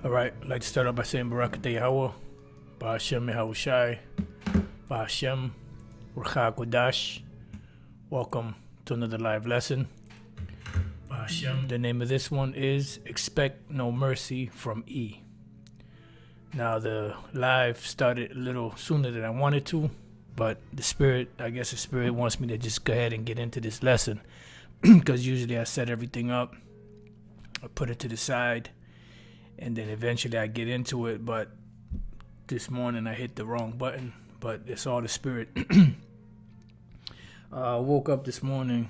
All right, I'd like to start off by saying Barakateh Yahweh, Ba'ashem Yahushai, Ba'ashem Rucha Kodash. Welcome to another live lesson. Ba'ashem. The name of this one is Expect No Mercy from E. Now, the live started a little sooner than I wanted to, but the Spirit wants me to just go ahead and get into this lesson because usually I set everything up, I put it to the side, and then eventually I get into it. But this morning I hit the wrong button, but it's all the Spirit. I woke up this morning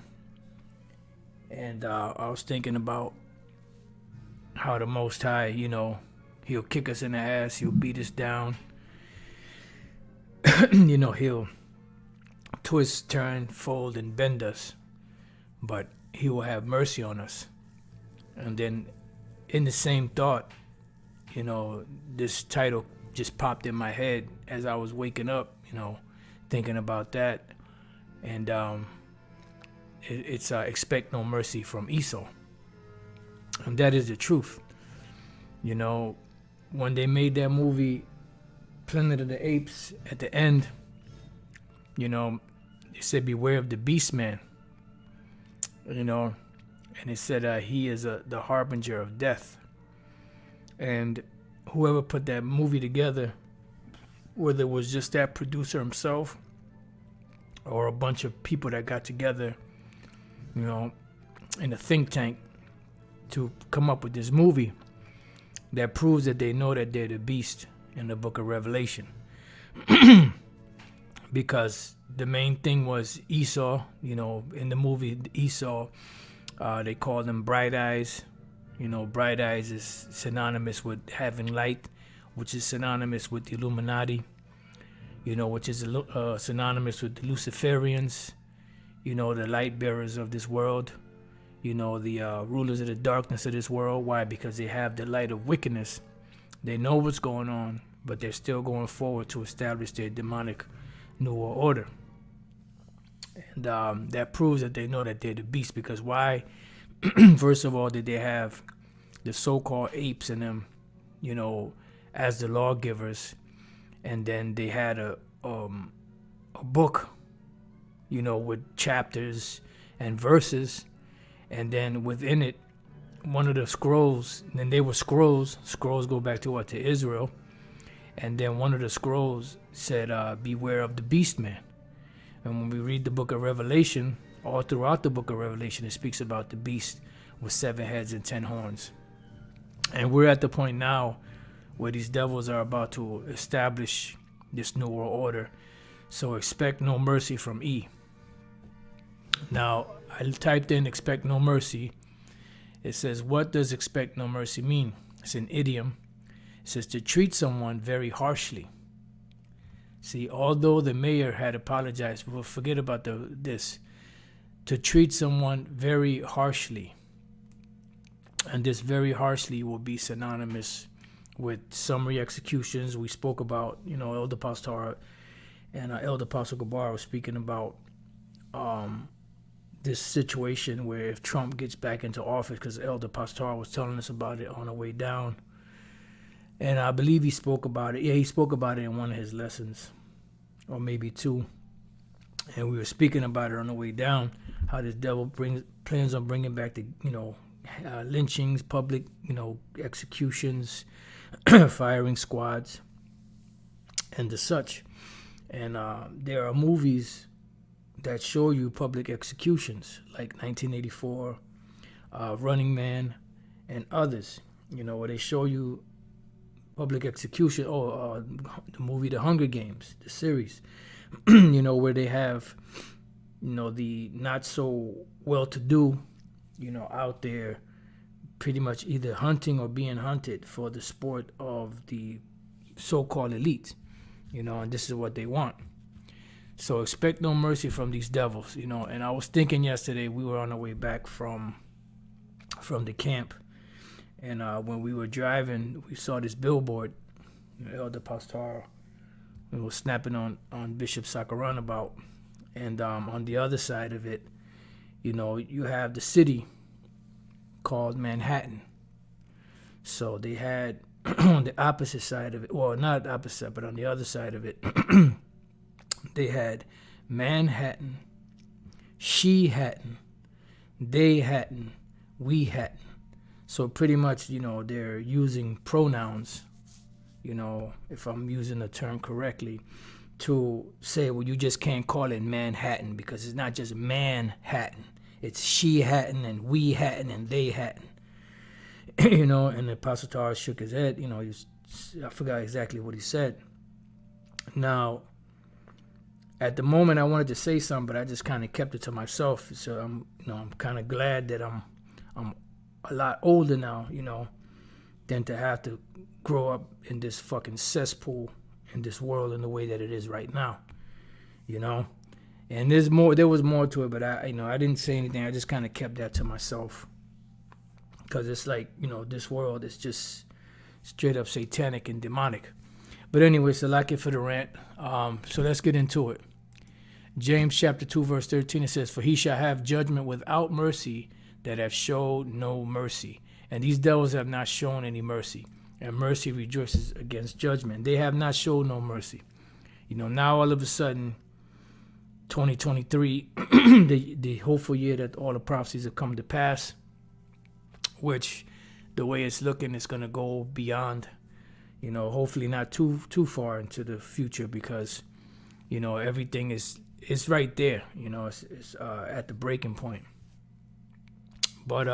and I was thinking about how the Most High, He'll kick us in the ass, He'll beat us down. He'll twist, turn, fold, and bend us, but He will have mercy on us. And then in the same thought, this title just popped in my head as I was waking up, thinking about that. And it's Expect No Mercy from Esau. And that is the truth. When they made that movie, Planet of the Apes, at the end, they said, beware of the beast man, and it said he is the harbinger of death. And whoever put that movie together, whether it was just that producer himself or a bunch of people that got together, in a think tank to come up with this movie, that proves that they know that they're the beast in the book of Revelation. Because the main thing was Esau, in the movie Esau, they called him Bright Eyes. Bright Eyes is synonymous with having light, which is synonymous with the Illuminati, which is synonymous with the Luciferians, the light bearers of this world, the rulers of the darkness of this world. Why? Because they have the light of wickedness. They know what's going on, but they're still going forward to establish their demonic New World Order. And that proves that they know that they're the beast. Because why? First of all, did they have the so-called apes in them, as the lawgivers, and then they had a book, with chapters and verses, and then within it, one of the scrolls, and they were scrolls go back to what? To Israel. And then one of the scrolls said, beware of the beast man. And when we read the book of Revelation, all throughout the book of Revelation, it speaks about the beast with 7 heads and 10 horns. And we're at the point now where these devils are about to establish this new world order. So expect no mercy from E. Now, I typed in expect no mercy. It says, what does expect no mercy mean? It's an idiom. It says to treat someone very harshly. See, although the mayor had apologized, we'll forget about this. To treat someone very harshly. And this very harshly will be synonymous with summary executions. We spoke about, Elder Pastor and Elder Apostle Gabar was speaking about this situation where if Trump gets back into office, because Elder Pastor was telling us about it on the way down. And I believe he spoke about it. Yeah, he spoke about it in one of his lessons, or maybe 2. And we were speaking about it on the way down, how this devil plans on bringing back the, lynchings, public, executions, firing squads, and the such. And there are movies that show you public executions, like 1984, Running Man, and others, where they show you public execution, or the movie The Hunger Games, the series, where they have, the not so well-to-do, out there pretty much either hunting or being hunted for the sport of the so-called elite, and this is what they want. So expect no mercy from these devils, and I was thinking yesterday, we were on our way back from the camp, and when we were driving, we saw this billboard, Elder Pastor was snapping on Bishop Sakaran about, and on the other side of it, you have the city called Manhattan. So they had on the opposite side of it, well, not opposite, but on the other side of it, they had Manhattan, she-hatton, they-hatton, we-hatton. So pretty much, they're using pronouns, if I'm using the term correctly, to say, well, you just can't call it Manhattan because it's not just Manhattan. It's she-hatton and we-hatton and they-hatton. And the Apostle Tar shook his head. I forgot exactly what he said. Now, at the moment, I wanted to say something, but I just kind of kept it to myself. So I'm kind of glad that I'm a lot older now, than to have to grow up in this fucking cesspool in this world in the way that it is right now, And there was more to it, but I didn't say anything. I just kind of kept that to myself. Because it's like, this world is just straight up satanic and demonic. But anyway, so like it for the rant. So let's get into it. James chapter 2, verse 13, it says, "For he shall have judgment without mercy that have showed no mercy. And these devils have not shown any mercy. And mercy rejoices against judgment." They have not showed no mercy. Now all of a sudden, 2023, the hopeful year that all the prophecies have come to pass, which the way it's looking is going to go beyond, hopefully not too far into the future, because, everything is right there, it's at the breaking point. But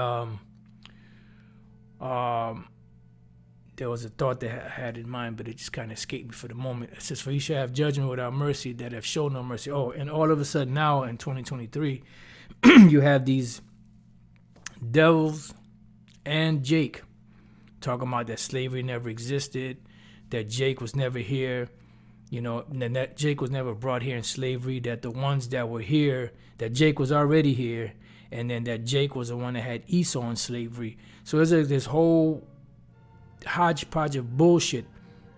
there was a thought that I had in mind, but it just kind of escaped me for the moment. It says, "For he shall have judgment without mercy that have shown no mercy." Oh, and all of a sudden now in 2023, you have these devils and Jake talking about that slavery never existed, that Jake was never here, and that Jake was never brought here in slavery, that the ones that were here, that Jake was already here, and then that Jake was the one that had Esau in slavery. So there's this whole hodgepodge of bullshit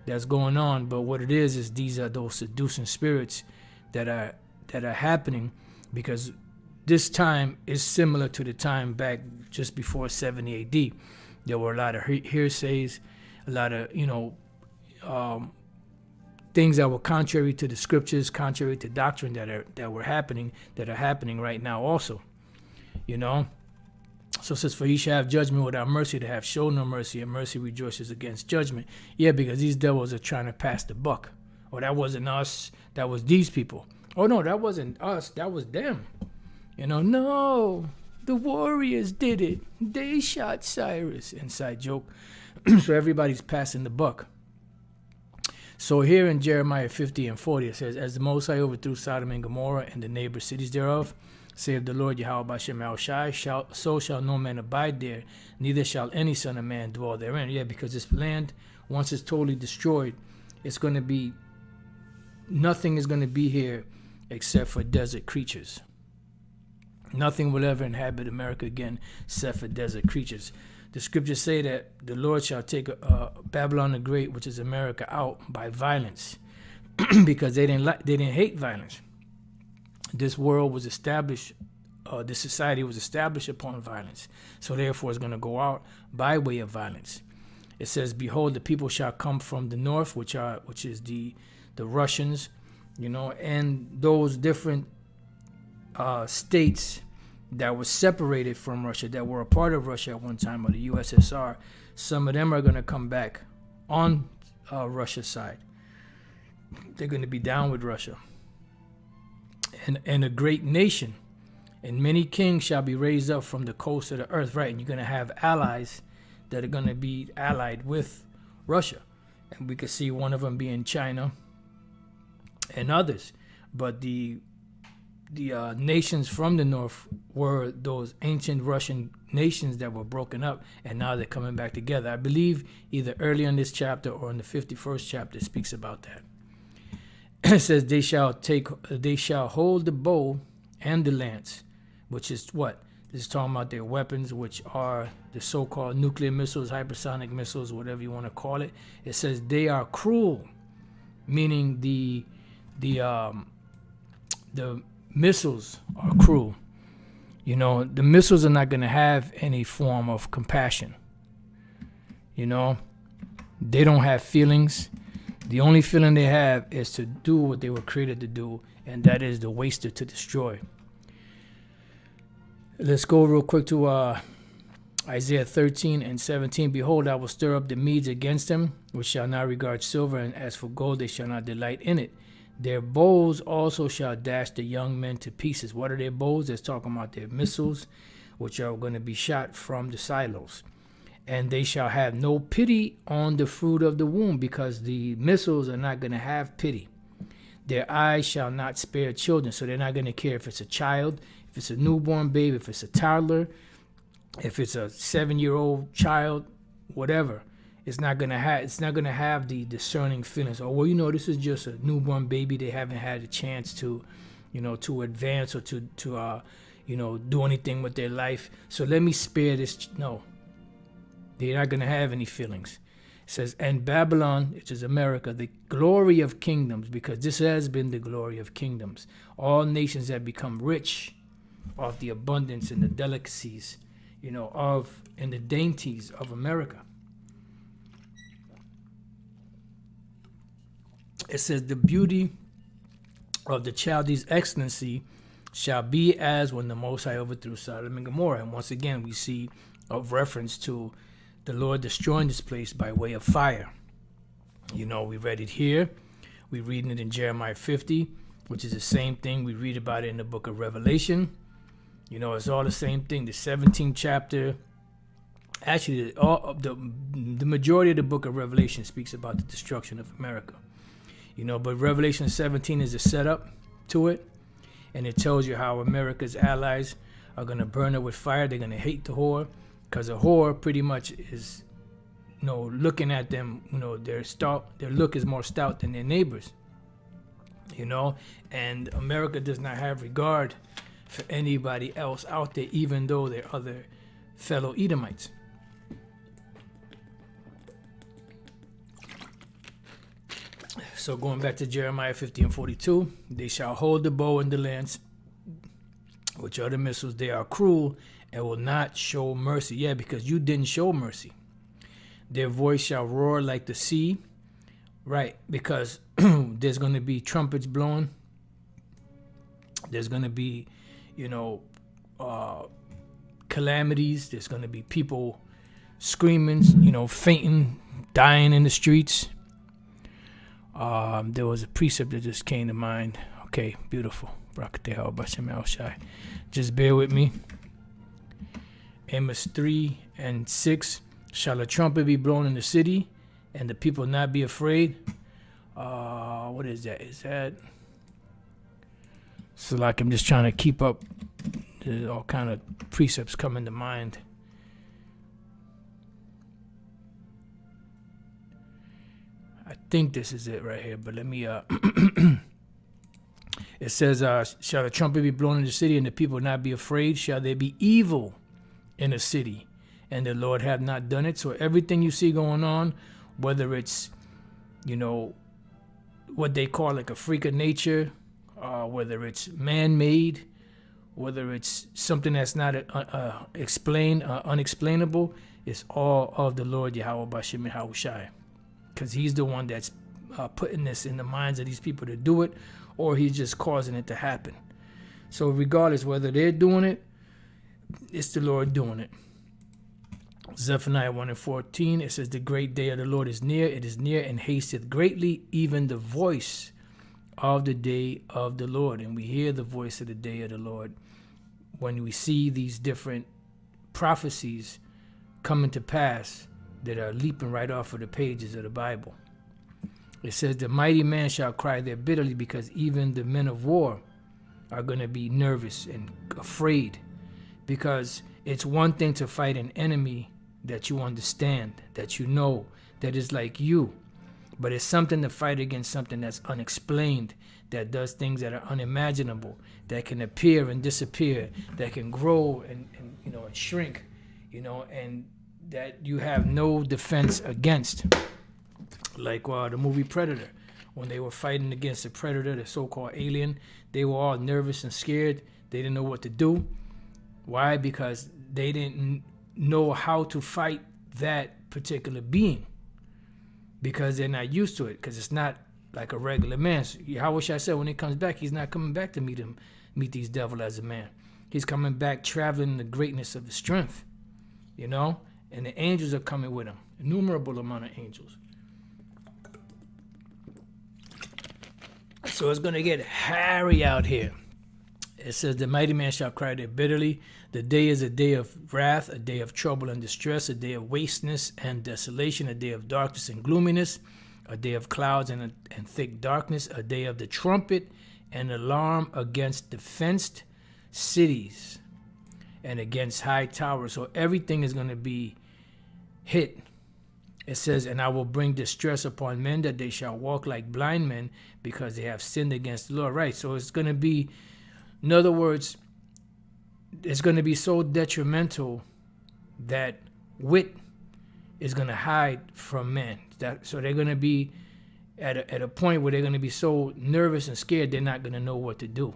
that's going on. But what it is these are those seducing spirits that are happening, because this time is similar to the time back just before 70 AD. There were a lot of hearsays, a lot of, things that were contrary to the scriptures, contrary to doctrine that are happening right now also, So it says, "For he shall have judgment without mercy to have shown no mercy, and mercy rejoices against judgment." Yeah, because these devils are trying to pass the buck. Oh, that wasn't us, that was these people. Oh no, that wasn't us, that was them. No, the warriors did it. They shot Cyrus. Inside joke. So everybody's passing the buck. So here in Jeremiah 50 and 40, it says, "As the Most High overthrew Sodom and Gomorrah and the neighbor cities thereof, saith the Lord Yahweh Bashem Yahushai, so shall no man abide there, neither shall any son of man dwell therein." Yeah, because this land, once it's totally destroyed, it's going to be, nothing is going to be here except for desert creatures. Nothing will ever inhabit America again except for desert creatures. The scriptures say that the Lord shall take Babylon the Great, which is America, out by violence, because they didn't hate violence. This world was established, this society was established upon violence. So therefore it's going to go out by way of violence. It says, "Behold, the people shall come from the north," which is the Russians, and those different states that were separated from Russia, that were a part of Russia at one time, or the USSR. Some of them are going to come back on Russia's side. They're going to be down with Russia. And a great nation, and many kings shall be raised up from the coast of the earth. Right, and you're going to have allies that are going to be allied with Russia. And we could see one of them being China and others. But the nations from the north were those ancient Russian nations that were broken up, and now they're coming back together. I believe either early in this chapter or in the 51st chapter it speaks about that. It says, they shall hold the bow and the lance, which is what? This is talking about their weapons, which are the so-called nuclear missiles, hypersonic missiles, whatever you want to call it. It says they are cruel, meaning the missiles are cruel. The missiles are not going to have any form of compassion. They don't have feelings. The only feeling they have is to do what they were created to do, and that is the waster, to destroy. Let's go real quick to Isaiah 13 and 17. Behold, I will stir up the Medes against them, which shall not regard silver, and as for gold, they shall not delight in it. Their bows also shall dash the young men to pieces. What are their bows? They're talking about their missiles, which are going to be shot from the silos. And they shall have no pity on the fruit of the womb, because the missiles are not going to have pity. Their eyes shall not spare children, so they're not going to care if it's a child, if it's a newborn baby, if it's a toddler, if it's a 7-year-old child, whatever. It's not gonna have the discerning feelings. Oh, well, this is just a newborn baby. They haven't had a chance to, to advance or to do anything with their life. So let me spare this. No, they're not gonna have any feelings. It says, and Babylon, which is America, the glory of kingdoms, because this has been the glory of kingdoms. All nations have become rich off the abundance and the delicacies, and the dainties of America. It says, the beauty of the Chaldees' excellency shall be as when the Most High overthrew Sodom and Gomorrah. And once again, we see a reference to the Lord destroying this place by way of fire. We read it here. We're reading it in Jeremiah 50, which is the same thing. We read about it in the book of Revelation. It's all the same thing. The 17th chapter, actually, the majority of the book of Revelation speaks about the destruction of America. But Revelation 17 is a setup to it, and it tells you how America's allies are going to burn her with fire. They're going to hate the whore, because a whore pretty much is, looking at them, their look is more stout than their neighbors, and America does not have regard for anybody else out there, even though they're other fellow Edomites. So going back to Jeremiah 50 and 42, they shall hold the bow and the lance, which are the missiles. They are cruel and will not show mercy. Yeah, because you didn't show mercy. Their voice shall roar like the sea. Right, because there's going to be trumpets blowing. There's going to be, calamities. There's going to be people screaming, fainting, dying in the streets. There was a precept that just came to mind. Okay, beautiful. Just bear with me. Amos 3 and 6. Shall a trumpet be blown in the city, and the people not be afraid? What is that? Is that? So I'm just trying to keep up. There's all kind of precepts coming to mind. I think this is it right here, but let me it says, shall a trumpet be blown in the city, and the people not be afraid? Shall there be evil in a city, and the Lord have not done it? So everything you see going on, whether it's what they call like a freak of nature, whether it's man-made, whether it's something that's not unexplainable, it's all of the Lord Yahweh Bashim Yahushai. Because he's the one that's putting this in the minds of these people to do it, or he's just causing it to happen. So regardless whether they're doing it, it's the Lord doing it. Zephaniah 1 and 14, it says, the great day of the Lord is near. It is near and hasteth greatly, even the voice of the day of the Lord. And we hear the voice of the day of the Lord when we see these different prophecies coming to pass that are leaping right off of the pages of the Bible. It says, the mighty man shall cry there bitterly, because even the men of war are going to be nervous and afraid, because it's one thing to fight an enemy that you understand, that that is like you, but it's something to fight against something that's unexplained, that does things that are unimaginable, that can appear and disappear, that can grow and shrink, and that you have no defense against. Like the movie Predator, when they were fighting against the Predator, the so-called alien, they were all nervous and scared. They didn't know what to do. Why? Because they didn't know how to fight that particular being. because they're not used to it, because it's not like a regular man. So Yahweh Shai said when he comes back, he's not coming back to meet these devil as a man. He's coming back traveling in the greatness of his strength, you know, and the angels are coming with him, innumerable amount of angels. So it's going to get hairy out here. It says, the mighty man shall cry there bitterly. The day is a day of wrath, a day of trouble and distress, a day of wasteness and desolation, a day of darkness and gloominess, a day of clouds and thick darkness, a day of the trumpet and alarm against defenced cities and against high towers. So everything is going to be hit. It says, and I will bring distress upon men, that they shall walk like blind men, because they have sinned against the Lord. Right. So it's going to be, in other words, it's going to be so detrimental that wit is going to hide from men. So they're going to be at a point where they're going to be so nervous and scared, they're not going to know what to do.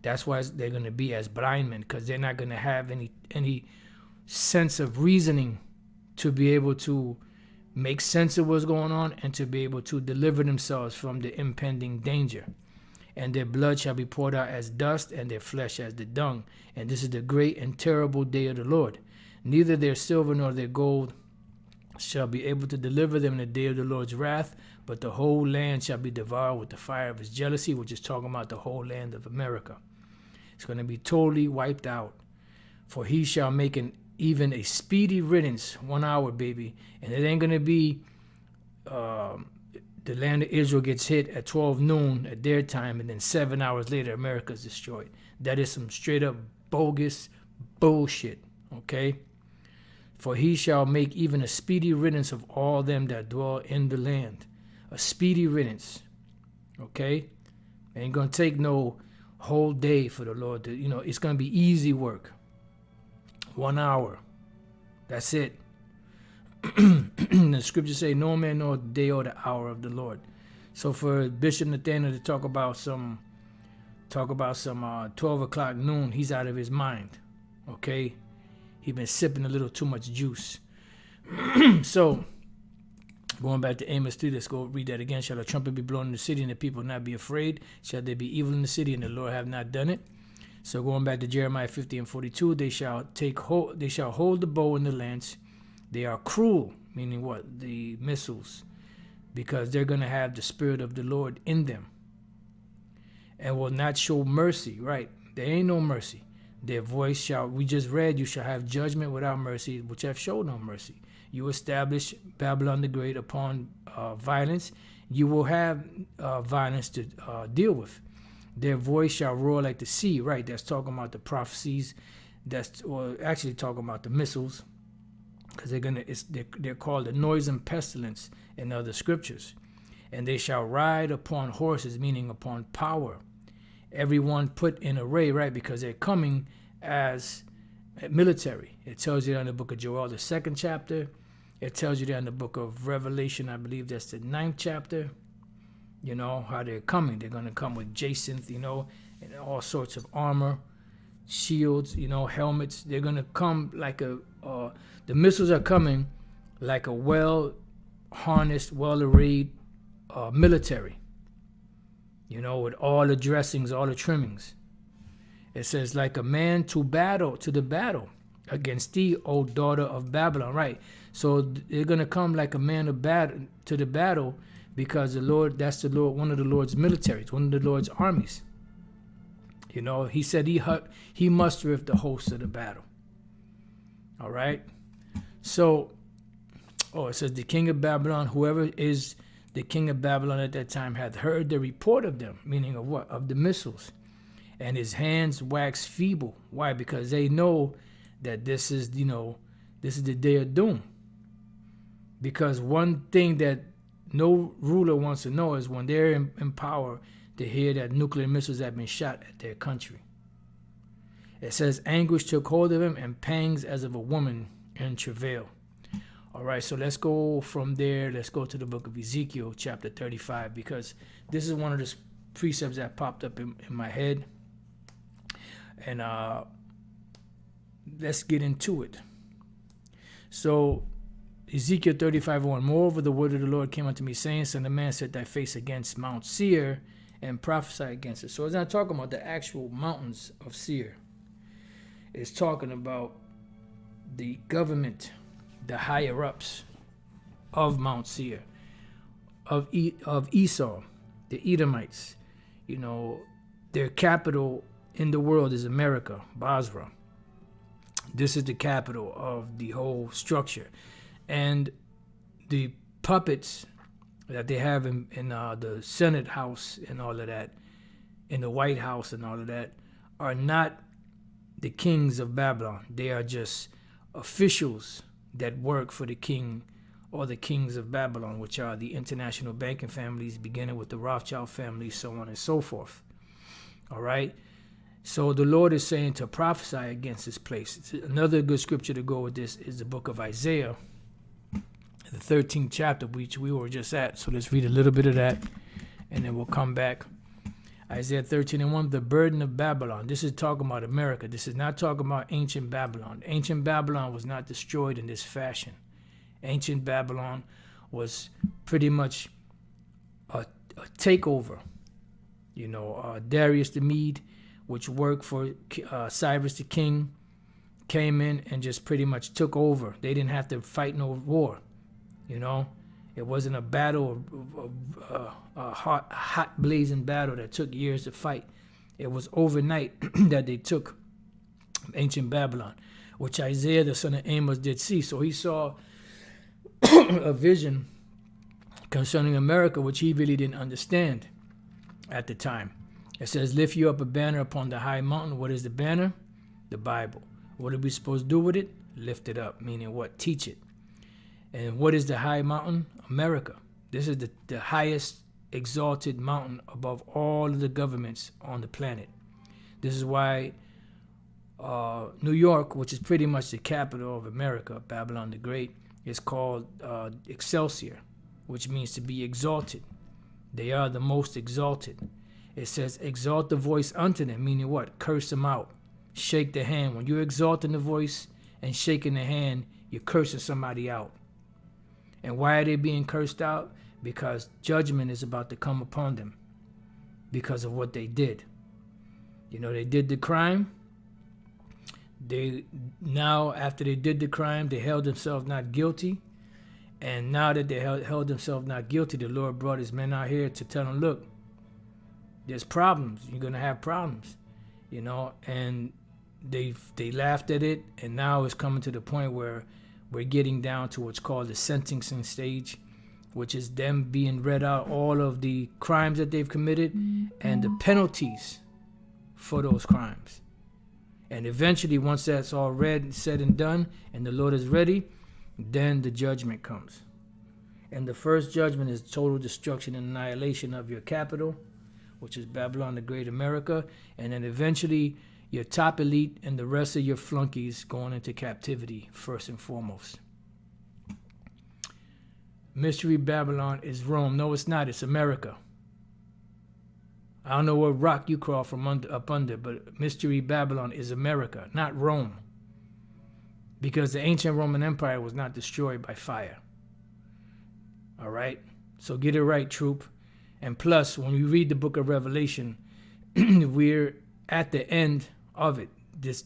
That's why they're going to be as blind men, because they're not going to have any sense of reasoning to be able to make sense of what's going on and to be able to deliver themselves from the impending danger. And their blood shall be poured out as dust, and their flesh as the dung. And this is the great and terrible day of the Lord. Neither their silver nor their gold shall be able to deliver them in the day of the Lord's wrath, but the whole land shall be devoured with the fire of his jealousy, which is talking about the whole land of America. It's going to be totally wiped out. For he shall make even a speedy riddance, 1 hour, baby. And it ain't going to be the land of Israel gets hit at 12 noon at their time, and then 7 hours later, America's destroyed. That is some straight up bogus bullshit, okay? For he shall make even a speedy riddance of all them that dwell in the land. A speedy riddance, okay? Ain't going to take no whole day for the Lord to, it's going to be easy work. 1 hour. That's it. The scriptures say, no man know the day or the hour of the Lord. So for Bishop Nathaniel to talk about some 12 o'clock noon, he's out of his mind. Okay? He been sipping a little too much juice. So, going back to Amos 3, let's go read that again. Shall a trumpet be blown in the city, and the people not be afraid? Shall there be evil in the city, and the Lord have not done it? So going back to Jeremiah 50 and 42, they shall hold the bow and the lance. They are cruel, meaning what? The missiles, because they're going to have the spirit of the Lord in them, and will not show mercy. Right? There ain't no mercy. Their voice shall, we just read, you shall have judgment without mercy, which have showed no mercy. You establish Babylon the Great upon violence. You will have violence to deal with. Their voice shall roar like the sea. Right? That's talking about the prophecies. Or actually talking about the missiles, because they're called the noise and pestilence in other scriptures. And they shall ride upon horses, meaning upon power. Everyone put in array, right? Because they're coming as military. It tells you that in the book of Joel, the 2nd chapter. It tells you that in the book of Revelation, I believe that's the 9th chapter. How they're coming. They're going to come with jacinth, and all sorts of armor, shields, helmets. They're going to come like the missiles are coming like a well-harnessed, well-arrayed military. With all the dressings, all the trimmings. It says, like a man to the battle against thee, O daughter of Babylon. Right. So they're going to come like a man to the battle, because the Lord, that's the Lord, one of the Lord's militaries, one of the Lord's armies. He said he mustereth the host of the battle. All right. So, it says the king of Babylon, whoever is the king of Babylon at that time, hath heard the report of them, meaning of what? Of the missiles. And his hands wax feeble. Why? Because they know that this is the day of doom. Because one thing that no ruler wants to know is when they're in power, to hear that nuclear missiles have been shot at their country. It says, anguish took hold of him, and pangs as of a woman in travail. All right, so let's go from there. Let's go to the book of Ezekiel, chapter 35, because this is one of the precepts that popped up in my head. And let's get into it. So Ezekiel 35:1. Moreover, the word of the Lord came unto me, saying, Son of man, set thy face against Mount Seir, and prophesy against it. So it's not talking about the actual mountains of Seir. It's talking about the government, the higher ups of Mount Seir, of Esau, the Edomites. You know, their capital in the world is America, Basra. This is the capital of the whole structure. And the puppets that they have in the Senate House and all of that, in the White House and all of that, are not the kings of Babylon. They are just officials that work for the king or the kings of Babylon, which are the international banking families, beginning with the Rothschild family, so on and so forth. All right? So the Lord is saying to prophesy against this place. Another good scripture to go with this is the book of Isaiah, the 13th chapter, which we were just at. So let's read a little bit of that, and then we'll come back. Isaiah 13:1, the burden of Babylon. This is talking about America. This is not talking about ancient Babylon. Ancient Babylon was not destroyed in this fashion. Ancient Babylon was pretty much a takeover. You know, Darius the Mede, which worked for Cyrus the king, came in and just pretty much took over. They didn't have to fight no war. You know, it wasn't a battle, a hot blazing battle that took years to fight. It was overnight that they took ancient Babylon, which Isaiah the son of Amos did see. So he saw a vision concerning America, which he really didn't understand at the time. It says, lift you up a banner upon the high mountain. What is the banner? The Bible. What are we supposed to do with it? Lift it up, meaning what? Teach it. And what is the high mountain? America. This is the highest exalted mountain above all of the governments on the planet. This is why New York, which is pretty much the capital of America, Babylon the Great, is called Excelsior, which means to be exalted. They are the most exalted. It says, exalt the voice unto them, meaning what? Curse them out. Shake the hand. When you're exalting the voice and shaking the hand, you're cursing somebody out. And why are they being cursed out? Because judgment is about to come upon them because of what they did. You know, they did the crime. After they did the crime, they held themselves not guilty. And now that they held themselves not guilty, the Lord brought his men out here to tell them, look, there's problems. You're going to have problems, you know. And they laughed at it, and now it's coming to the point where we're getting down to what's called the sentencing stage, which is them being read out all of the crimes that they've committed and the penalties for those crimes. And eventually, once that's all read, said, and done, and the Lord is ready, then the judgment comes. And the first judgment is total destruction and annihilation of your capital, which is Babylon the Great, America. And then eventually, your top elite and the rest of your flunkies going into captivity, first and foremost. Mystery Babylon is Rome. No, it's not. It's America. I don't know what rock you crawl from up under, but Mystery Babylon is America, not Rome. Because the ancient Roman Empire was not destroyed by fire. All right? So get it right, troop. And plus, when you read the book of Revelation, we're at the end of it.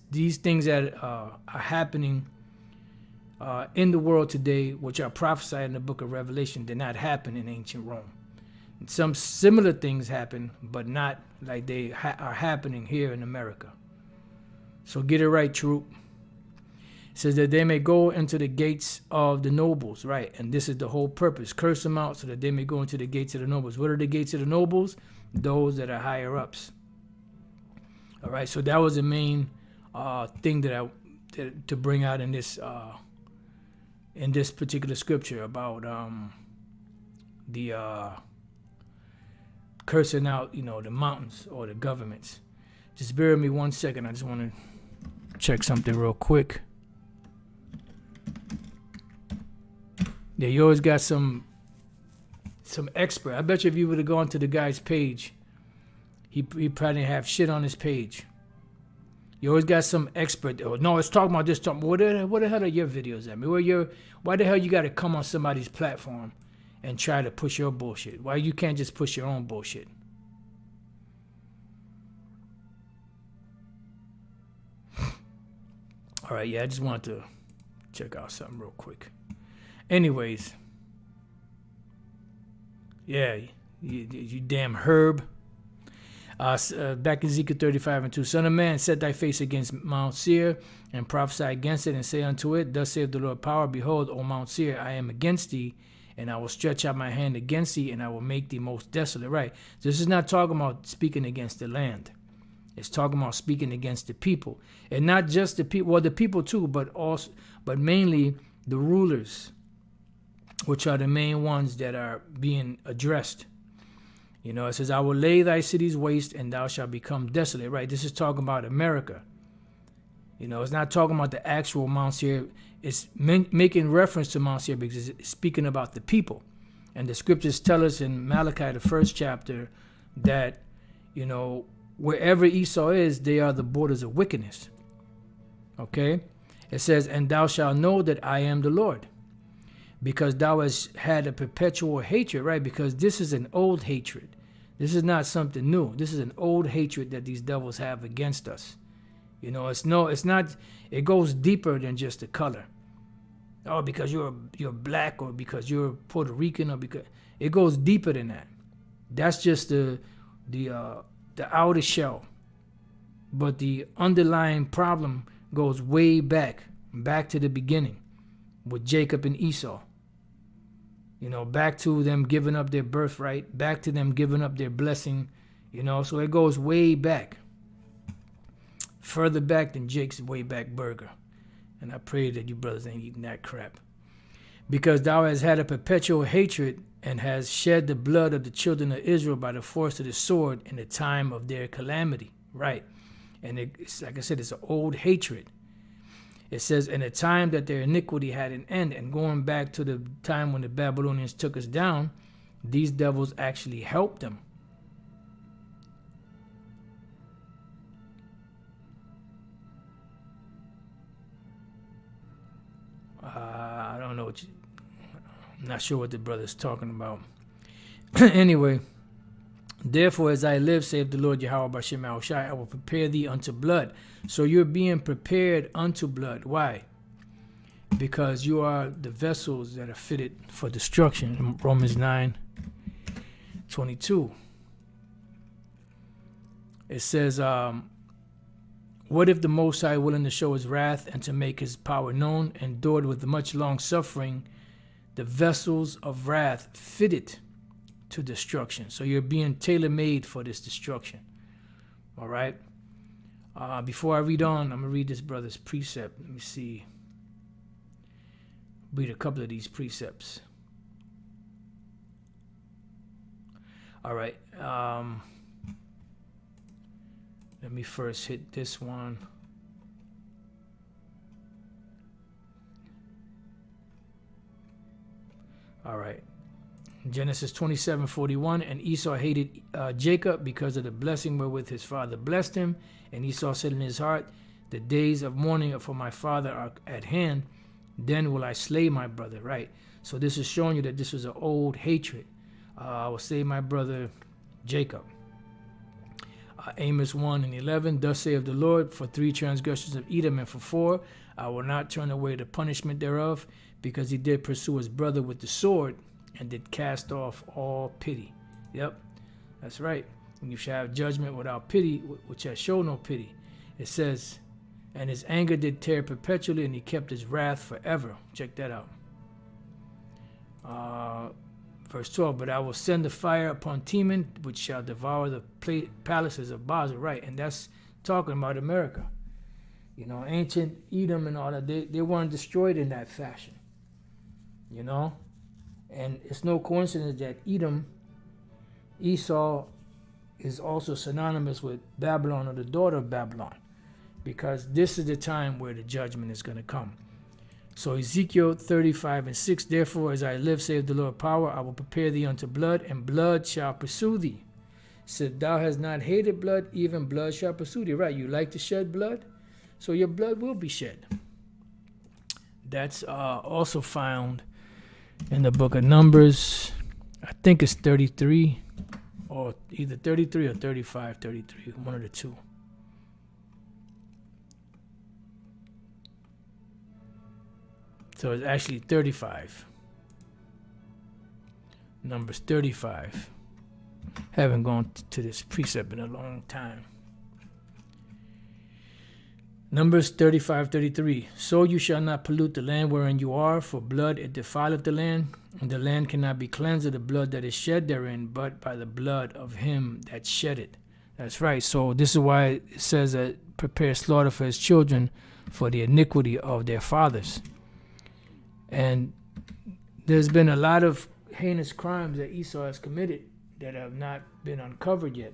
These things that are happening in the world today, which are prophesied in the book of Revelation, did not happen in ancient Rome. Some similar things happen, but not like they are happening here in America. So get it right, troop. It says that they may go into the gates of the nobles, right? And this is the whole purpose. Curse them out so that they may go into the gates of the nobles. What are the gates of the nobles? Those that are higher ups. All right, so that was the main thing to bring out in this particular scripture about the cursing out, you know, the mountains or the governments. Just bear with me 1 second. I just want to check something real quick. Yeah, you always got some expert. I bet you if you would have gone to the guy's page, he probably didn't have shit on his page. You always got some expert. Oh, no, it's talking about this. What the hell are your videos at? Why the hell you got to come on somebody's platform and try to push your bullshit? Why you can't just push your own bullshit? All right, yeah, I just wanted to check out something real quick. Anyways, yeah, you damn herb. Back in Ezekiel 35:2, Son of man, set thy face against Mount Seir, and prophesy against it, and say unto it, Thus saith the Lord power, Behold, O Mount Seir, I am against thee, and I will stretch out my hand against thee, and I will make thee most desolate. Right. This is not talking about speaking against the land. It's talking about speaking against the people. And not just the people, well, the people too, but mainly the rulers, which are the main ones that are being addressed. You know, it says, I will lay thy cities waste, and thou shalt become desolate. Right? This is talking about America. You know, it's not talking about the actual Mount Seir. It's making reference to Mount Seir because it's speaking about the people. And the scriptures tell us in Malachi, the 1st chapter, that, you know, wherever Esau is, they are the borders of wickedness. Okay? It says, and thou shalt know that I am the Lord, because thou hast had a perpetual hatred, right? Because this is an old hatred. This is not something new. This is an old hatred that these devils have against us. You know, it's not, it goes deeper than just the color. Oh, because you're black, or because you're Puerto Rican, or because it goes deeper than that. That's just the outer shell. But the underlying problem goes way back to the beginning with Jacob and Esau. You know, back to them giving up their birthright, back to them giving up their blessing, you know, so it goes way back. Further back than Jake's way back burger. And I pray that you brothers ain't eating that crap. Because thou hast had a perpetual hatred, and has shed the blood of the children of Israel by the force of the sword in the time of their calamity. Right. And it's like I said, it's an old hatred. It says, in the time that their iniquity had an end, and going back to the time when the Babylonians took us down, these devils actually helped them. I don't know I'm not sure what the brother's talking about. Anyway, therefore, as I live, saith the Lord Yahweh B'Shem Yahushai, I will prepare thee unto blood. So you're being prepared unto blood. Why? Because you are the vessels that are fitted for destruction. In Romans 9:22. It says, what if the Most High, willing to show his wrath and to make his power known, endured with much long suffering the vessels of wrath fitted to destruction. So you're being tailor-made for this destruction. All right. Before I read on, I'm going to read this brother's precept. Let me see. Read a couple of these precepts. All right. Let me first hit this one. All right. Genesis 27:41, and Esau hated Jacob because of the blessing wherewith his father blessed him. And Esau said in his heart, the days of mourning for my father are at hand. Then will I slay my brother. Right. So this is showing you that this was an old hatred. I will slay my brother Jacob. Amos 1:11, thus saith the Lord, for 3 transgressions of Edom, and for 4, I will not turn away the punishment thereof, because he did pursue his brother with the sword, and did cast off all pity. Yep, that's right. And you shall have judgment without pity, which has shown no pity. It says, and his anger did tear perpetually, and he kept his wrath forever. Check that out. Verse 12, but I will send the fire upon Teman, which shall devour the palaces of Basra. Right, and that's talking about America. You know, ancient Edom and all that, they weren't destroyed in that fashion. You know? And it's no coincidence that Esau is also synonymous with Babylon, or the daughter of Babylon, because this is the time where the judgment is going to come. So Ezekiel 35:6, therefore as I live, saith the Lord power, I will prepare thee unto blood, and blood shall pursue thee. Said, thou hast not hated blood, even blood shall pursue thee. Right, you like to shed blood, so your blood will be shed. That's also found in the book of Numbers. I think it's 33, or either 33 or 35, 33, one of the two. So it's actually 35. Numbers 35. Haven't gone to this precept in a long time. Numbers 35:33. So you shall not pollute the land wherein you are, for blood it defileth the land, and the land cannot be cleansed of the blood that is shed therein, but by the blood of him that shed it. That's right. So this is why it says that prepare slaughter for his children for the iniquity of their fathers. And there's been a lot of heinous crimes that Esau has committed that have not been uncovered yet.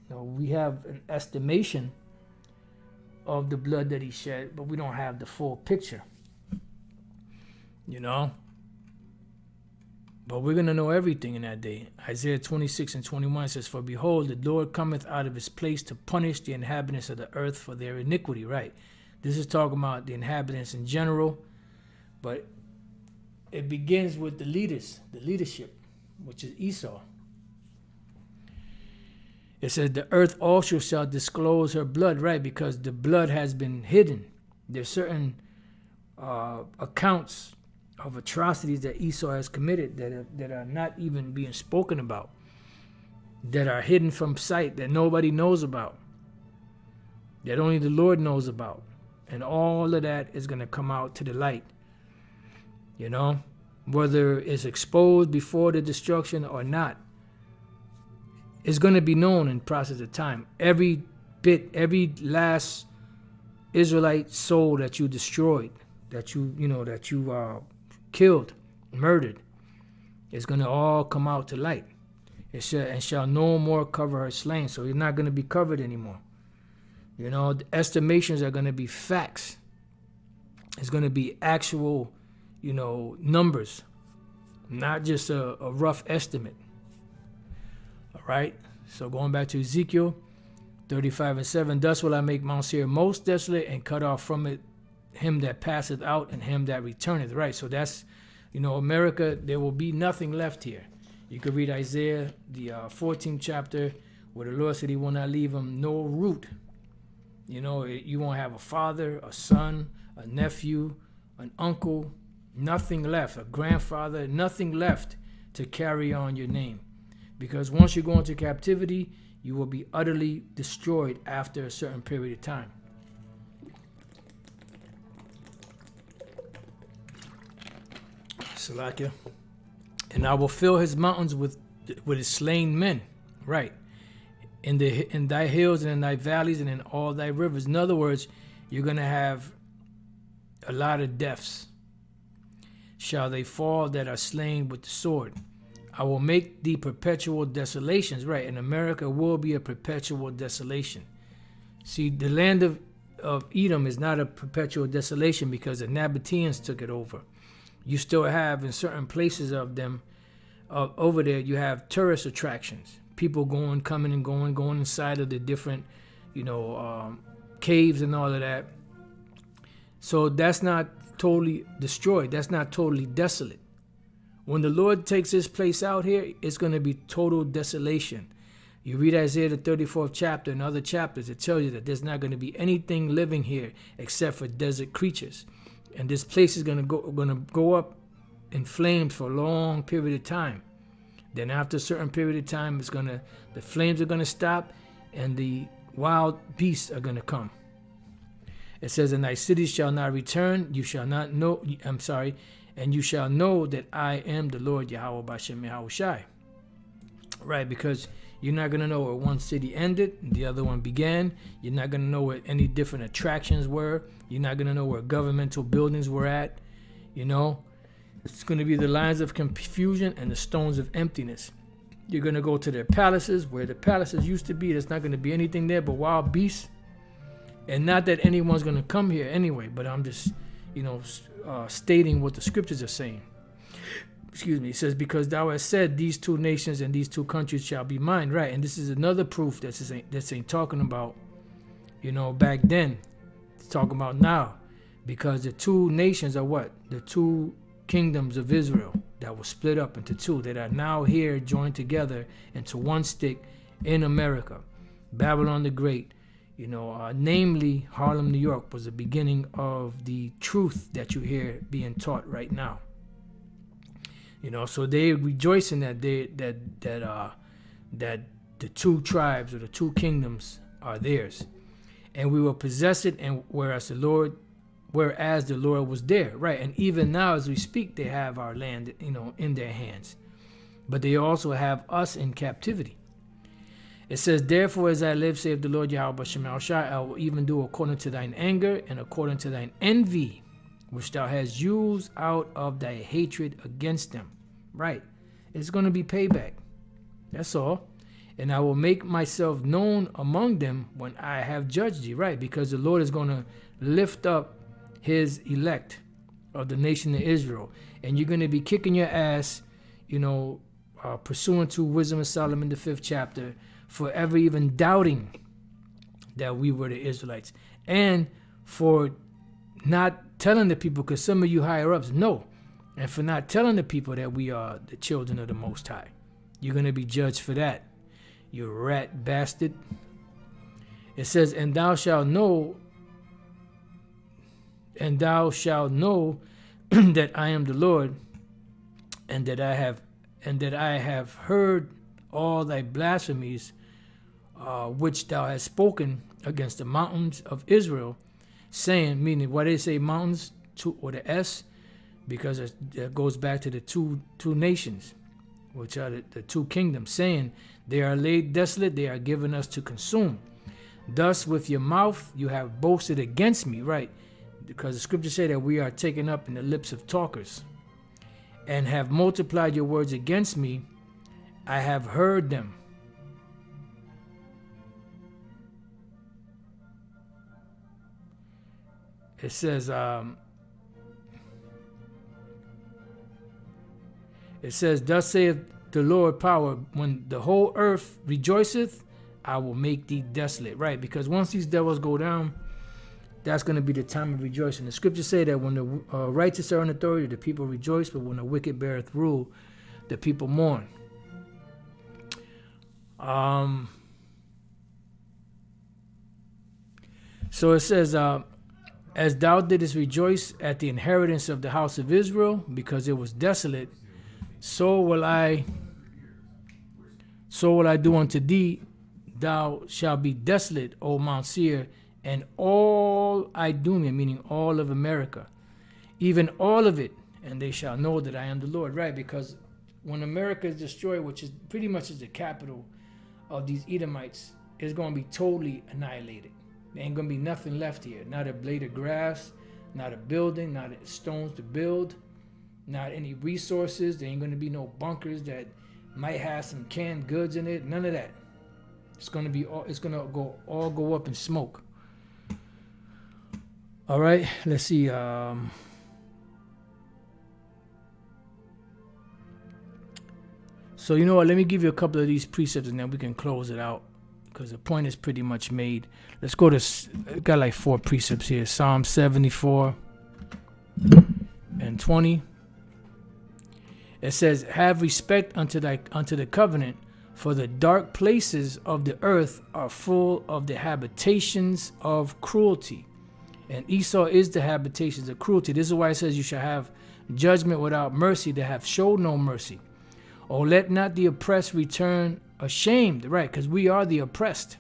Now, we have an estimation of the blood that he shed, but we don't have the full picture. But we're going to know everything in that day. Isaiah 26:21 says, for behold, the Lord cometh out of his place to punish the inhabitants of the earth for their iniquity. Right. This is talking about the inhabitants in general, but it begins with the leaders, the leadership, which is Esau. It says the earth also shall disclose her blood, right? Because the blood has been hidden. There's certain accounts of atrocities that Esau has committed that are not even being spoken about, that are hidden from sight, that nobody knows about, that only the Lord knows about. And all of that is going to come out to the light. Whether it's exposed before the destruction or not, it's going to be known in process of time. Every every last Israelite soul that you destroyed, that you killed, murdered, is going to all come out to light. It shall no more cover her slain. So you're not going to be covered anymore. The estimations are going to be facts. It's going to be actual, numbers, not just a rough estimate. All right. So going back to Ezekiel 35:7, thus will I make Mount Seir most desolate, and cut off from it him that passeth out and him that returneth. Right. So that's, America, there will be nothing left here. You could read Isaiah, the 14th chapter, where the Lord said he will not leave him no root. You won't have a father, a son, a nephew, an uncle, nothing left, a grandfather, nothing left to carry on your name. Because once you go into captivity, you will be utterly destroyed after a certain period of time. Salakia. And I will fill his mountains with his slain men. Right. In thy hills and in thy valleys and in all thy rivers. In other words, you're going to have a lot of deaths. Shall they fall that are slain with the sword. I will make thee perpetual desolations. Right. And America will be a perpetual desolation. See, the land of Edom is not a perpetual desolation because the Nabateans took it over. You still have in certain places of them over there, you have tourist attractions. People coming and going inside of the different, caves and all of that. So that's not totally destroyed. That's not totally desolate. When the Lord takes his place out here, it's going to be total desolation. You read Isaiah the 34th chapter and other chapters, it tells you that there's not going to be anything living here except for desert creatures. And this place is going to go up in flames for a long period of time. Then after a certain period of time, the flames are going to stop and the wild beasts are going to come. It says, and thy cities shall not return, and you shall know that I am the Lord Yahweh Bashem Yahushai. Right, because you're not going to know where one city ended, the other one began. You're not going to know where any different attractions were. You're not going to know where governmental buildings were at. It's going to be the lines of confusion and the stones of emptiness. You're going to go to their palaces, where the palaces used to be. There's not going to be anything there but wild beasts. And not that anyone's going to come here anyway, but I'm just, stating what the scriptures are saying. It says, because thou hast said these two nations and these two countries shall be mine, right? And this is another proof that this ain't talking about, back then. It's talking about now, because the two nations are what? The two kingdoms of Israel that were split up into two, that are now here joined together into one stick in America. Babylon the Great, namely Harlem, New York, was the beginning of the truth that you hear being taught right now. So they rejoice in that that the two tribes or the two kingdoms are theirs, and we will possess it. And whereas the Lord was there, right? And even now, as we speak, they have our land, in their hands, but they also have us in captivity. It says, therefore, as I live, saith the Lord Yahweh Shema Shai, I will even do according to thine anger and according to thine envy, which thou hast used out of thy hatred against them. Right. It's going to be payback. That's all. And I will make myself known among them when I have judged thee. Right. Because the Lord is going to lift up his elect of the nation of Israel. And you're going to be kicking your ass, pursuant to Wisdom of Solomon, the 5th chapter, for ever even doubting that we were the Israelites. And for not telling the people, because some of you higher ups know, and for not telling the people that we are the children of the Most High. You're going to be judged for that, you rat bastard. It says, and thou shalt know that I am the Lord, and that I have heard all thy blasphemies, which thou hast spoken against the mountains of Israel, saying, meaning, why they say mountains, or the S, because it goes back to the two nations, which are the two kingdoms, saying, they are laid desolate, they are given us to consume. Thus with your mouth you have boasted against me, right? Because the scriptures say that we are taken up in the lips of talkers, and have multiplied your words against me. I have heard them. It says, thus saith the Lord power, when the whole earth rejoiceth, I will make thee desolate. Right, because once these devils go down, that's going to be the time of rejoicing. The scriptures say that when the righteous are in authority, the people rejoice, but when the wicked beareth rule, the people mourn. So it says, as thou didst rejoice at the inheritance of the house of Israel, because it was desolate, so will I do unto thee. Thou shalt be desolate, O Mount Seir, and all Idumea, meaning all of America, even all of it, and they shall know that I am the Lord. Right, because when America is destroyed, which is pretty much is the capital of these Edomites, it's going to be totally annihilated. There ain't going to be nothing left here. Not a blade of grass, not a building, not stones to build, not any resources. There ain't going to be no bunkers that might have some canned goods in it. None of that. It's going to go up in smoke. All right, let's see. So you know what? Let me give you a couple of these precepts, and then we can close it out, because the point is pretty much made. Let's go to, got like 4 precepts here. Psalm 74 and 20. It says, have respect unto the covenant, for the dark places of the earth are full of the habitations of cruelty. And Esau is the habitations of cruelty. This is why it says you shall have judgment without mercy, that have showed no mercy. Oh, let not the oppressed return ashamed, right? Because we are the oppressed.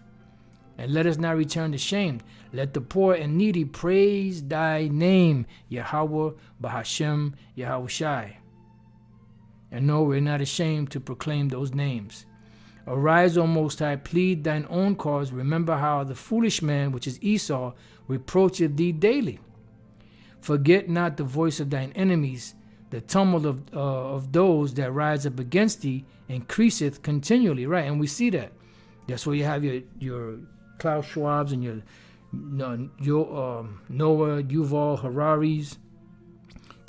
And let us not return ashamed. Let the poor and needy praise thy name, Yahweh, Bahashem, Yahweh Shai. And no, we're not ashamed to proclaim those names. Arise, O Most High, plead thine own cause. Remember how the foolish man, which is Esau, reproacheth thee daily. Forget not the voice of thine enemies. The tumult of those that rise up against thee increaseth continually. Right, and we see that. That's where you have your Klaus Schwabs and your Noah, Yuval Hararis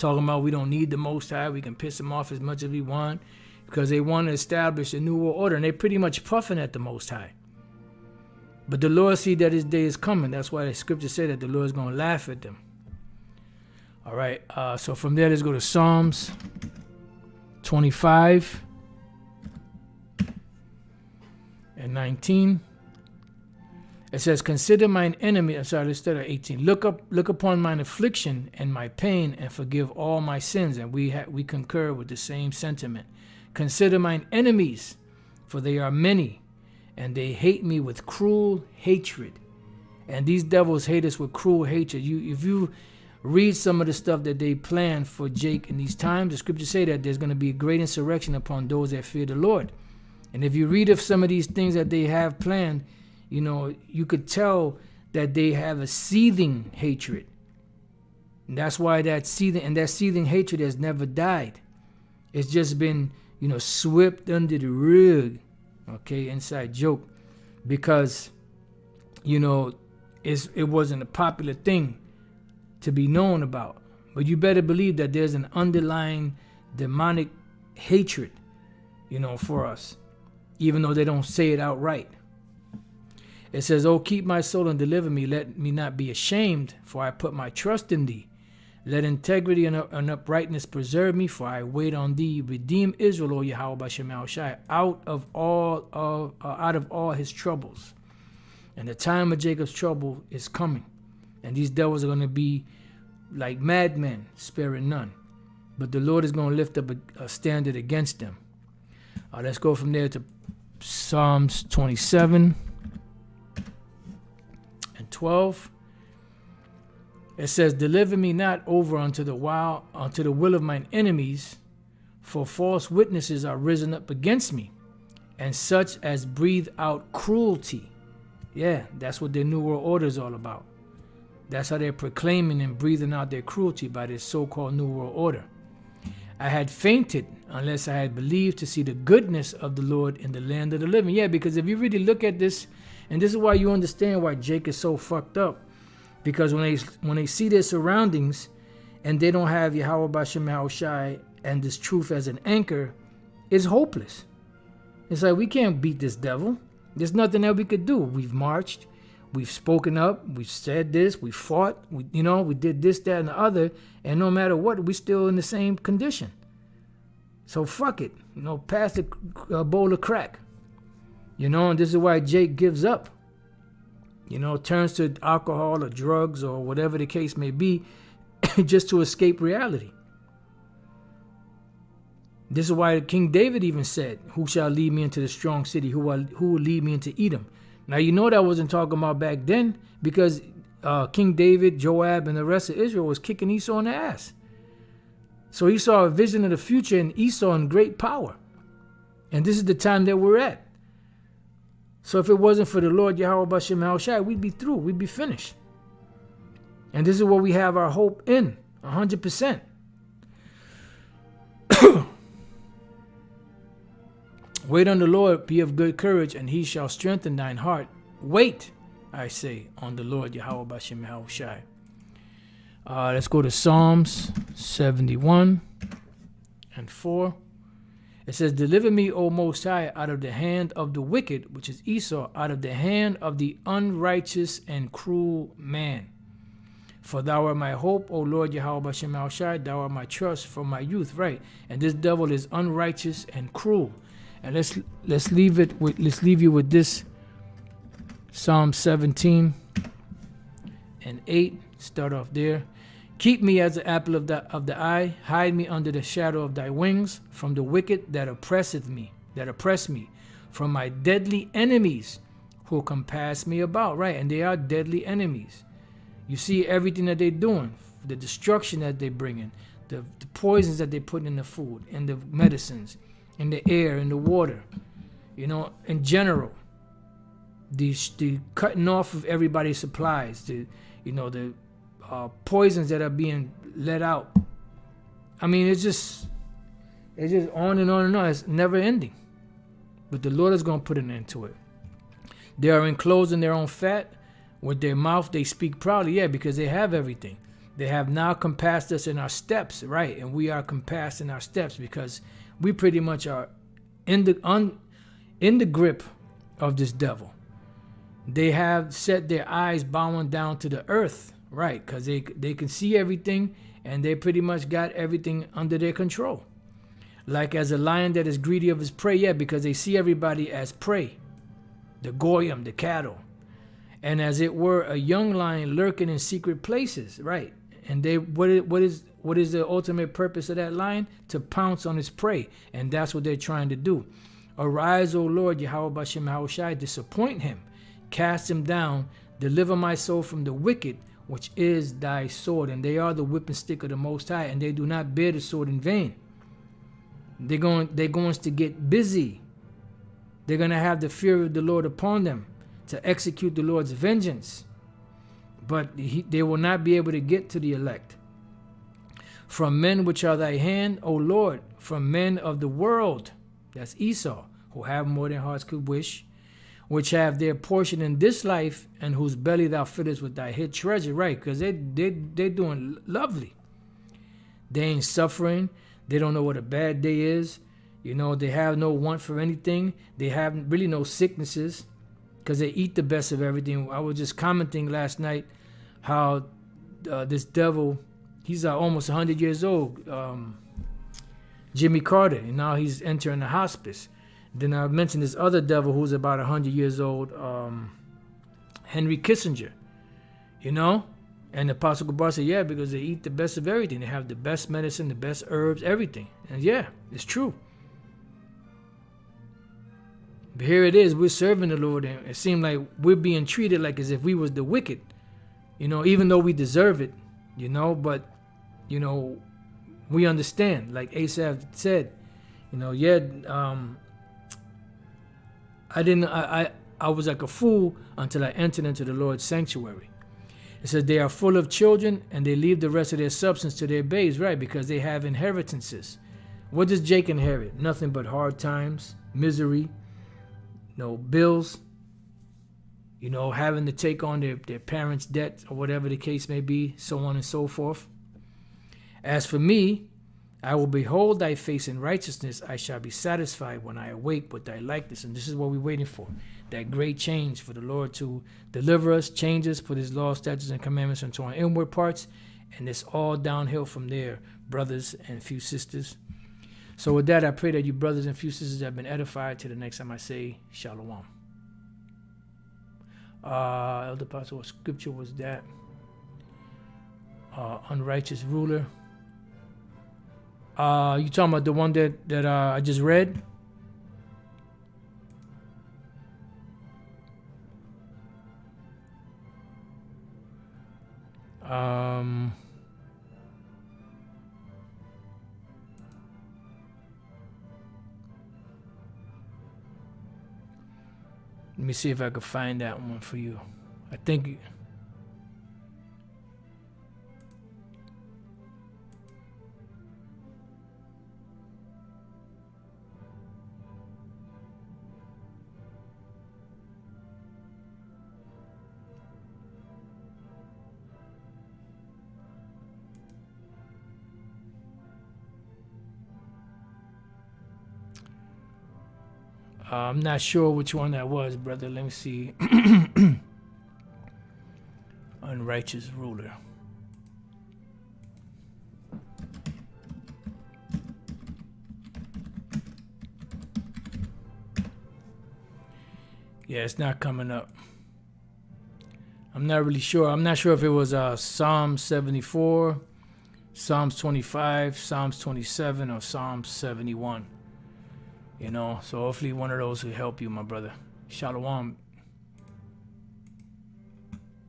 talking about we don't need the Most High. We can piss him off as much as we want because they want to establish a new world order. And they're pretty much puffing at the Most High. But the Lord see that his day is coming. That's why the scripture said that the Lord is going to laugh at them. All right. So from there, let's go to Psalms 25 and 19. It says, consider mine enemy. I'm sorry, let's start at 18. Look upon mine affliction and my pain and forgive all my sins. And we concur with the same sentiment. Consider mine enemies, for they are many, and they hate me with cruel hatred. And these devils hate us with cruel hatred. If you read some of the stuff that they planned for Jake in these times, the scriptures say that there's going to be a great insurrection upon those that fear the Lord. And if you read of some of these things that they have planned, you know, you could tell that they have a seething hatred. And that's why that seething hatred has never died. It's just been, you know, swept under the rug. Okay, inside joke. Because, you know, it wasn't a popular thing to be known about. But you better believe that there's an underlying demonic hatred, you know, for us. Even though they don't say it outright. It says, oh, keep my soul and deliver me. Let me not be ashamed, for I put my trust in thee. Let integrity and uprightness preserve me, for I wait on thee. Redeem Israel, O Yahweh B'Shem Yahushai, out of all his troubles. And the time of Jacob's trouble is coming. And these devils are going to be like madmen, sparing none. But the Lord is going to lift up a standard against them. Let's go from there to Psalms 27 and 12. It says, deliver me not over unto the will of mine enemies, for false witnesses are risen up against me, and such as breathe out cruelty. Yeah, that's what their New World Order is all about. That's how they're proclaiming and breathing out their cruelty by this so-called New World Order. I had fainted unless I had believed to see the goodness of the Lord in the land of the living. Yeah, because if you really look at this, and this is why you understand why Jake is so fucked up, because when they see their surroundings and they don't have Yahweh B'Shem Yahushai and this truth as an anchor, it's hopeless. It's like, we can't beat this devil. There's nothing that we could do. We've marched, we've spoken up, we've said this, we fought, we did this, that, and the other, and no matter what, we're still in the same condition. So fuck it, pass the bowl of crack. And this is why Jake gives up. Turns to alcohol or drugs or whatever the case may be, just to escape reality. This is why King David even said, who shall lead me into the strong city? Who will lead me into Edom? Now, that wasn't talking about back then, because King David, Joab, and the rest of Israel was kicking Esau in the ass. So he saw a vision of the future in Esau in great power. And this is the time that we're at. So if it wasn't for the Lord Yahweh B'Shem Yahushai, we'd be through. We'd be finished. And this is what we have our hope in, 100%. Wait on the Lord, be of good courage, and he shall strengthen thine heart. Wait, I say, on the Lord Yahweh B'Shem Yahushai. Let's go to Psalms 71 and 4. It says, deliver me, O Most High, out of the hand of the wicked, which is Esau, out of the hand of the unrighteous and cruel man. For thou art my hope, O Lord Yahweh B'Shem Yahushai, thou art my trust from my youth. Right. And this devil is unrighteous and cruel. And let's leave you with this. Psalm 17 and 8. Start off there. Keep me as the apple of the eye. Hide me under the shadow of thy wings, from the wicked that oppress me, from my deadly enemies who compass me about. Right, and they are deadly enemies. You see everything that they're doing, the destruction that they're bringing, the poisons that they put in the food, and the medicines, in the air, in the water, in general. The cutting off of everybody's supplies, the poisons that are being let out. I mean, it's just on and on and on. It's never ending. But the Lord is going to put an end to it. They are enclosed in their own fat. With their mouth, they speak proudly. Yeah, because they have everything. They have now compassed us in our steps, right? And we are compassed in our steps because we pretty much are in the grip of this devil. They have set their eyes bowing down to the earth, right? Because they can see everything, and they pretty much got everything under their control. Like as a lion that is greedy of his prey, yeah, because they see everybody as prey, the goyim, the cattle, and as it were a young lion lurking in secret places, right? And what is the ultimate purpose of that lion? To pounce on his prey, and that's what they're trying to do. Arise, O Lord, Yahweh Bashem Yahushai, disappoint him, cast him down, deliver my soul from the wicked, which is thy sword. And they are the whipping stick of the Most High, and they do not bear the sword in vain. They're going to get busy. They're going to have the fear of the Lord upon them to execute the Lord's vengeance. But they will not be able to get to the elect. From men which are thy hand, O Lord, from men of the world, that's Esau, who have more than hearts could wish, which have their portion in this life, and whose belly thou fillest with thy hid treasure, right? Because they're doing lovely. They ain't suffering. They don't know what a bad day is. You know, they have no want for anything. They have really no sicknesses because they eat the best of everything. I was just commenting last night how this devil, he's almost 100 years old, Jimmy Carter, and now he's entering the hospice. Then I mentioned this other devil who's about 100 years old, Henry Kissinger, you know? And the Apostle Gabar said, yeah, because they eat the best of everything. They have the best medicine, the best herbs, everything. And yeah, it's true. But here it is, we're serving the Lord, and it seemed like we're being treated like as if we was the wicked, you know, even though we deserve it, you know, but, you know, we understand, like Asaph said, you know, yeah, I was like a fool until I entered into the Lord's sanctuary. It says they are full of children, and they leave the rest of their substance to their babes, right? Because they have inheritances. What does Jake inherit? Nothing but hard times, misery, no bills, you know, having to take on their parents' debt or whatever the case may be, so on and so forth. As for me, I will behold thy face in righteousness. I shall be satisfied when I awake with thy likeness. And this is what we're waiting for. That great change for the Lord to deliver us, change us, put his law, statutes, and commandments into our inward parts. And it's all downhill from there, brothers and few sisters. So with that, I pray that you brothers and few sisters have been edified. Till the next time I say Shalom. Elder Pastor, what scripture was that? Unrighteous ruler. You talking about the one that I just read? Let me see if I can find that one for you. I think. I'm not sure which one that was, brother. Let me see. Unrighteous ruler. Yeah, it's not coming up. I'm not really sure. I'm not sure if it was Psalm 74, Psalms 25, Psalms 27, or Psalms 71. You know, so hopefully one of those will help you, my brother. Shalom.